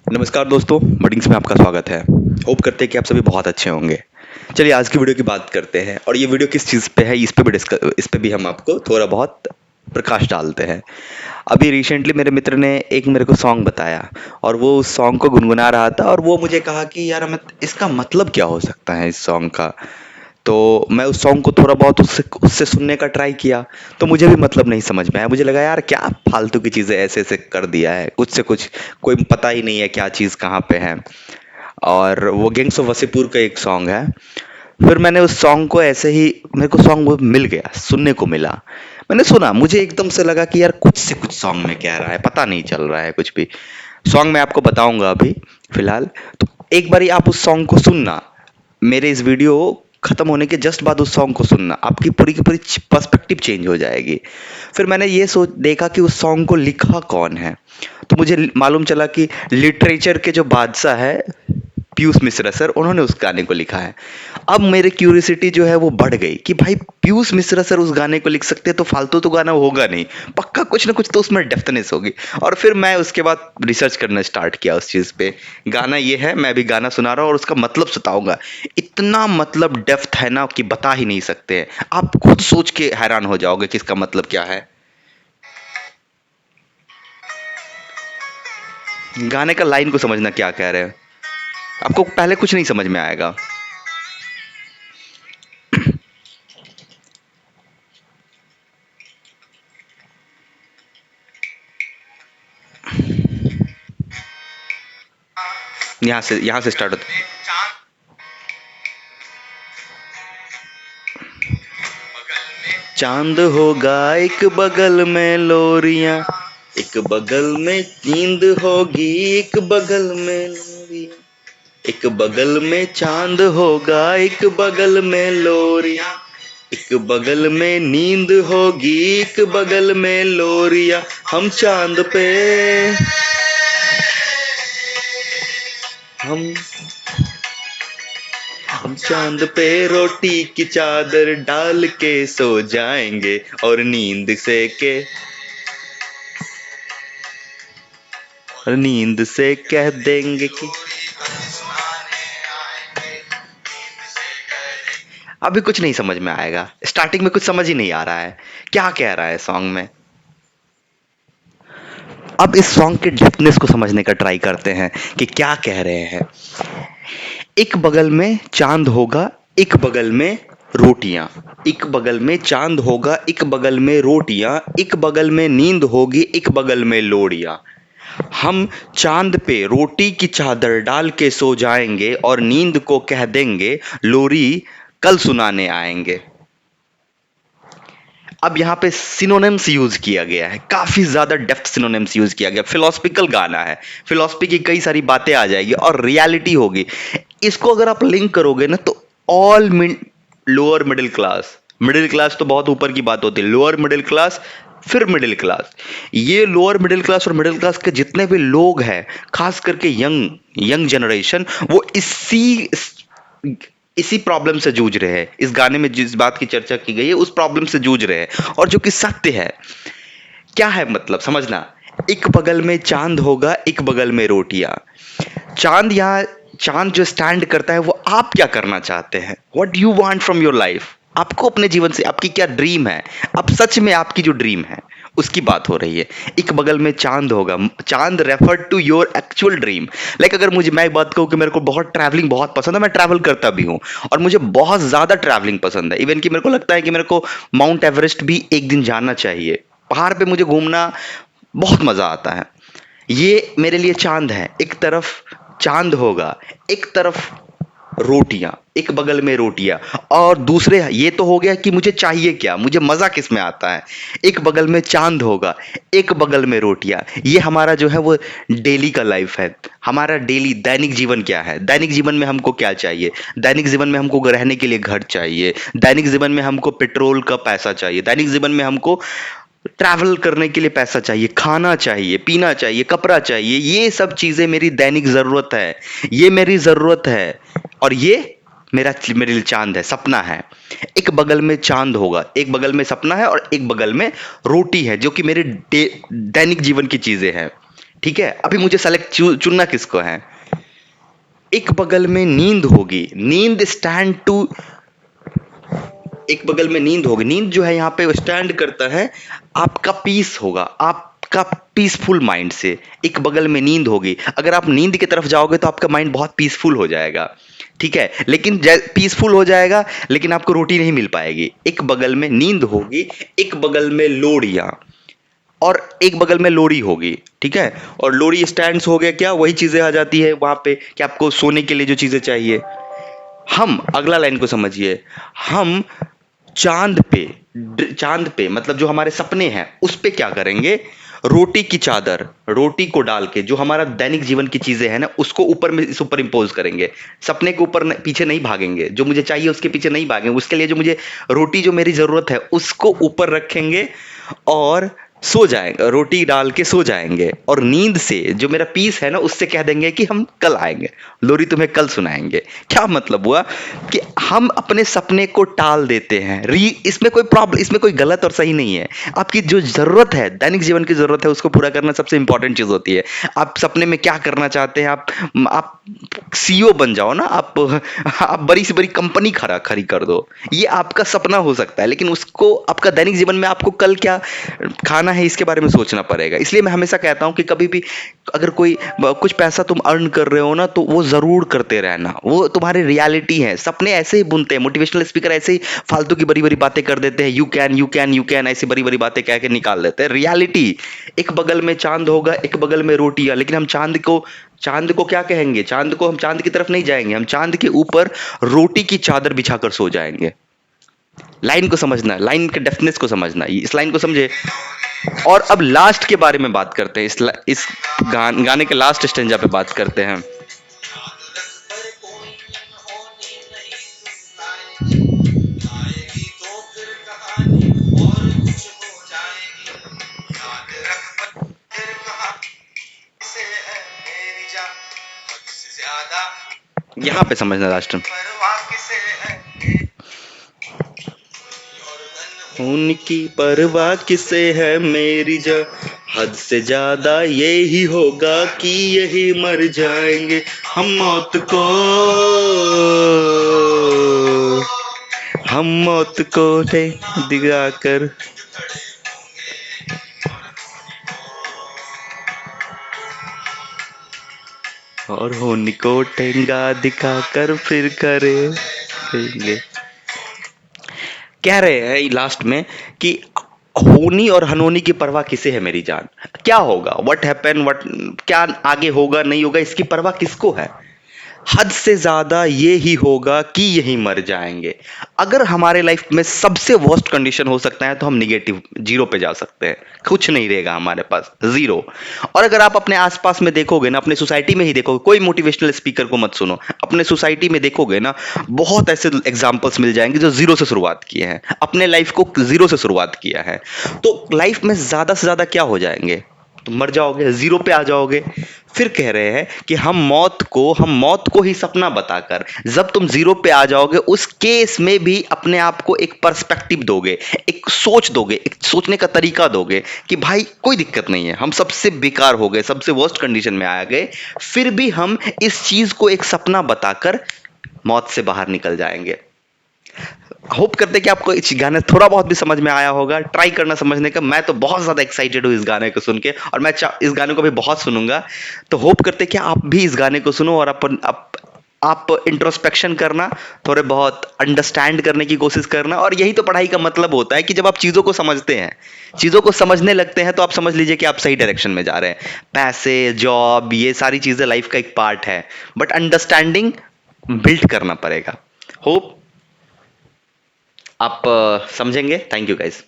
नमस्कार दोस्तों, बडिंग्स में आपका स्वागत है। होप करते हैं कि आप सभी बहुत अच्छे होंगे। चलिए आज की वीडियो की बात करते हैं और ये वीडियो किस चीज़ पे है इस पे भी हम आपको थोड़ा बहुत प्रकाश डालते हैं। अभी रिसेंटली मेरे मित्र ने एक मेरे को सॉन्ग बताया और वो उस सॉन्ग को गुनगुना रहा था और वो मुझे कहा कि यार इसका मतलब क्या हो सकता है इस सॉन्ग का। तो मैं उस सॉन्ग को थोड़ा बहुत उससे उससे सुनने का ट्राई किया, तो मुझे भी मतलब नहीं समझ में आया। मुझे लगा यार क्या फालतू की चीज़ें ऐसे-ऐसे कर दिया है, कुछ से कुछ कोई पता ही नहीं है क्या चीज़ कहाँ पे है। और वो गैंग्स ऑफ वासेपुर का एक सॉन्ग है। फिर मैंने उस सॉन्ग को ऐसे ही मेरे को सॉन्ग वो मिल गया, सुनने को मिला। मैंने सुना, मुझे एकदम से लगा कि यार कुछ से कुछ सॉन्ग में कह रहा है, पता नहीं चल रहा है कुछ भी। सॉन्ग मैं आपको बताऊँगा अभी फ़िलहाल, तो एक बारी आप उस सॉन्ग को सुनना। मेरे इस वीडियो खत्म होने के जस्ट बाद उस सॉन्ग को सुनना, आपकी पूरी की पूरी पर्सपेक्टिव चेंज हो जाएगी। फिर मैंने ये सोच देखा कि उस सॉन्ग को लिखा कौन है, तो मुझे मालूम चला कि लिटरेचर के जो बादशाह है पीयूष मिश्रा सर, उन्होंने उस गाने को लिखा है। अब मेरी क्यूरियोसिटी जो है वो बढ़ गई कि भाई पीयूष मिश्रा सर उस गाने को लिख सकते हैं तो फालतू तो गाना होगा नहीं, पक्का कुछ ना कुछ तो उसमें डेप्थनेस होगी। और फिर मैं उसके बाद रिसर्च करना स्टार्ट किया उस चीज़ पे। गाना ये है, मैं भी गाना सुना रहा हूँ और उसका मतलब सुनाऊंगा। इतना मतलब डेप्थ है ना कि बता ही नहीं सकते हैं। आप खुद सोच के हैरान हो जाओगे कि इसका मतलब क्या है। गाने का लाइन को समझना क्या कह रहे हैं। आपको पहले कुछ नहीं समझ में आएगा। यहाँ से स्टार्ट होता है। चांद होगा एक बगल में लोरियां, एक बगल में नींद होगी, एक बगल में लोरियां, एक बगल में चांद होगा, एक बगल में लोरियां, एक बगल में नींद होगी, एक बगल में लोरियां। हम चांद पे हम हम चांद पे रोटी की चादर डाल के सो जाएंगे और नींद से कह देंगे कि अभी कुछ नहीं समझ में आएगा। स्टार्टिंग में कुछ समझ ही नहीं आ रहा है क्या कह रहा है सॉन्ग में। अब इस सॉन्ग के डेप्थनेस को समझने का ट्राई करते हैं कि क्या कह रहे हैं। एक बगल में चांद होगा, एक बगल में रोटियां, एक बगल में चांद होगा, एक बगल में रोटियां, एक बगल में नींद होगी, एक बगल में लोरियां। हम चांद पे रोटी की चादर डाल के सो जाएंगे और नींद को कह देंगे लोरी कल सुनाने आएंगे। अब यहाँ पे सिनोनिम्स यूज किया गया है, काफी ज्यादा डेप्थ सिनोनिम्स यूज किया गया। फिलोसफिकल गाना है, फिलोसफी की कई सारी बातें आ जाएगी और रियलिटी होगी। इसको अगर आप लिंक करोगे ना तो ऑल लोअर मिडिल क्लास तो बहुत ऊपर की बात होती है, लोअर मिडिल क्लास, फिर मिडिल क्लास। ये लोअर मिडिल क्लास और मिडिल क्लास के जितने भी लोग हैं, खास करके यंग यंग जनरेशन, वो इसी प्रॉब्लम से जूझ रहे हैं। इस गाने में जिस बात की चर्चा की गई है उस प्रॉब्लम से जूझ रहे हैं और जो कि सत्य है। क्या है मतलब समझना। एक बगल में चांद होगा, एक बगल में रोटियां। चांद यहाँ चांद जो स्टैंड करता है वो आप क्या करना चाहते हैं, what you want from your life. आपको अपने जीवन से आपकी क्या ड्रीम है, अब सच में आपकी जो ड्रीम है उसकी बात हो रही है। एक बगल में चांद होगा, चांद refer to your actual dream. Like अगर मुझे मैं एक बात कहूँ कि मेरे को बहुत ट्रैवलिंग बहुत पसंद है, मैं ट्रैवल करता भी हूँ और मुझे बहुत ज्यादा ट्रैवलिंग पसंद है। इवन कि मेरे को लगता है कि मेरे को माउंट एवरेस्ट भी एक दिन जाना चाहिए। पहाड़ पे मुझे घूमना बहुत मजा आता है। ये मेरे लिए चांद है। एक तरफ चांद होगा, एक तरफ रोटियां, एक बगल में रोटियां, और दूसरे ये तो हो गया कि मुझे चाहिए क्या, मुझे मजा किस में आता है। एक बगल में चांद होगा, एक बगल में रोटियां। ये हमारा जो है वो डेली का लाइफ है। हमारा डेली दैनिक जीवन क्या है, दैनिक जीवन में हमको क्या चाहिए। दैनिक जीवन में हमको रहने के लिए घर चाहिए, दैनिक जीवन में हमको पेट्रोल का पैसा चाहिए, दैनिक जीवन में हमको ट्रैवल करने के लिए पैसा चाहिए, खाना चाहिए, पीना चाहिए, कपड़ा चाहिए। ये सब चीजें मेरी दैनिक जरूरत है, ये मेरी जरूरत है। और ये मेरे लिए चांद है, सपना है। एक बगल में चांद होगा, एक बगल में सपना है और एक बगल में रोटी है, जो कि मेरे दैनिक जीवन की चीजें हैं। ठीक है, अभी मुझे सेलेक्ट चुनना किसको है। एक बगल में नींद होगी, नींद स्टैंड टू, एक बगल में नींद होगी, नींद जो है यहाँ पे स्टैंड करता है आपका पीस होगा, आपका पीसफुल माइंड से। एक बगल में नींद होगी, अगर आप नींद की तरफ जाओगे तो आपका माइंड बहुत पीसफुल हो जाएगा, ठीक है, लेकिन पीसफुल हो जाएगा लेकिन आपको रोटी नहीं मिल पाएगी। एक बगल में नींद होगी, एक बगल में लोरियां, और एक बगल में लोरी होगी, ठीक है, और लोरी स्टैंड्स हो गया, क्या वही चीजें आ जाती है वहां पे कि आपको सोने के लिए जो चीजें चाहिए। हम अगला लाइन को समझिए, हम चांद पे मतलब जो हमारे सपने हैं उस पे क्या करेंगे, रोटी की चादर, रोटी को डाल के जो हमारा दैनिक जीवन की चीजें हैं ना उसको ऊपर में सुपर इम्पोज करेंगे। सपने के ऊपर पीछे नहीं भागेंगे, जो मुझे चाहिए उसके पीछे नहीं भागेंगे, उसके लिए जो मुझे रोटी जो मेरी जरूरत है उसको ऊपर रखेंगे और सो जाएंगे, रोटी डाल के सो जाएंगे, और नींद से जो मेरा पीस है ना उससे कह देंगे कि हम कल आएंगे, लोरी तुम्हें कल सुनाएंगे। क्या मतलब हुआ कि हम अपने सपने को टाल देते हैं। इसमें कोई प्रॉब्लम, इसमें कोई गलत और सही नहीं है। आपकी जो जरूरत है, दैनिक जीवन की जरूरत है, उसको पूरा करना सबसे इंपॉर्टेंट चीज होती है। आप सपने में क्या करना चाहते हैं, आप सीईओ बन जाओ ना, आप बड़ी से बड़ी कंपनी खड़ी कर दो, ये आपका सपना हो सकता है, लेकिन उसको आपका दैनिक जीवन में आपको कल क्या खाना है इसके बारे में सोचना पड़ेगा। इसलिए मैं हमेशा कहता हूं कि कभी भी अगर कोई कुछ पैसा तुम अर्न कर रहे हो ना तो वो जरूर करते रहना, वो तुम्हारी रियलिटी है। सपने ऐसे ही बुनते हैं, मोटिवेशनल स्पीकर ऐसे ही फालतू की बड़ी बड़ी बातें कर देते हैं, you can you can you can, ऐसी बड़ी बड़ी बातें कह के निकाल देते हैं। रियलिटी, एक बगल में चांद होगा, एक बगल में रोटियां, लेकिन हम चांद को क्या कहेंगे, चांद को हम चांद की तरफ नहीं जाएंगे, हम चांद के ऊपर रोटी की चादर बिछाकर सो जाएंगे। लाइन को समझना, लाइन के डेफिनेशन को समझना, इस लाइन को समझे। और अब लास्ट के बारे में बात करते हैं, इस गाने के लास्ट स्टेंजा पे बात करते हैं। यहां पे समझना लास्ट में, उनकी परवाह किसे है मेरी जान, हद से ज्यादा यही होगा कि यही मर जाएंगे हम मौत को दिखाकर, और होनी को टेंगा दिखाकर फिर करेंगे। कह रहे हैं लास्ट में कि होनी और हनोनी की परवाह किसे है मेरी जान, क्या होगा, व्हाट हैपन, क्या आगे होगा नहीं होगा इसकी परवाह किसको है, हद से ज्यादा ये ही होगा कि यही मर जाएंगे। अगर हमारे लाइफ में सबसे वर्स्ट कंडीशन हो सकता है तो हम निगेटिव जीरो पे जा सकते हैं, कुछ नहीं रहेगा हमारे पास, जीरो। और अगर आप अपने आसपास में देखोगे ना, अपने सोसाइटी में ही देखोगे, कोई मोटिवेशनल स्पीकर को मत सुनो, अपने सोसाइटी में देखोगे ना बहुत ऐसे एग्जांपल्स मिल जाएंगे जो जीरो से शुरुआत किए हैं, अपने लाइफ को जीरो से शुरुआत किया है। तो लाइफ में ज्यादा से ज्यादा क्या हो जाएंगे, तो मर जाओगे, जीरो पे आ जाओगे। फिर कह रहे हैं कि हम मौत को ही सपना बताकर, जब तुम जीरो पे आ जाओगे उस केस में भी अपने आप को एक पर्सपेक्टिव दोगे, एक सोच दोगे, एक सोचने का तरीका दोगे कि भाई कोई दिक्कत नहीं है, हम सबसे बेकार हो गए, सबसे वर्स्ट कंडीशन में आ गए, फिर भी हम इस चीज को एक सपना बताकर मौत से बाहर निकल जाएंगे। होप करते कि आपको इस गाने थोड़ा बहुत भी समझ में आया होगा, ट्राई करना समझने का। मैं तो बहुत ज्यादा एक्साइटेड हूँ इस गाने को सुन के, और मैं इस गाने को भी बहुत सुनूंगा। तो होप करते कि आप भी इस गाने को सुनो और आप इंट्रोस्पेक्शन करना, थोड़े बहुत अंडरस्टैंड करने की कोशिश करना। और यही तो पढ़ाई का मतलब होता है कि जब आप चीज़ों को समझते हैं, चीज़ों को समझने लगते हैं, तो आप समझ लीजिए कि आप सही डायरेक्शन में जा रहे हैं। पैसे, जॉब, ये सारी चीज़ें लाइफ का एक पार्ट है, बट अंडरस्टैंडिंग बिल्ड करना पड़ेगा। होप आप समझेंगे। Thank you guys.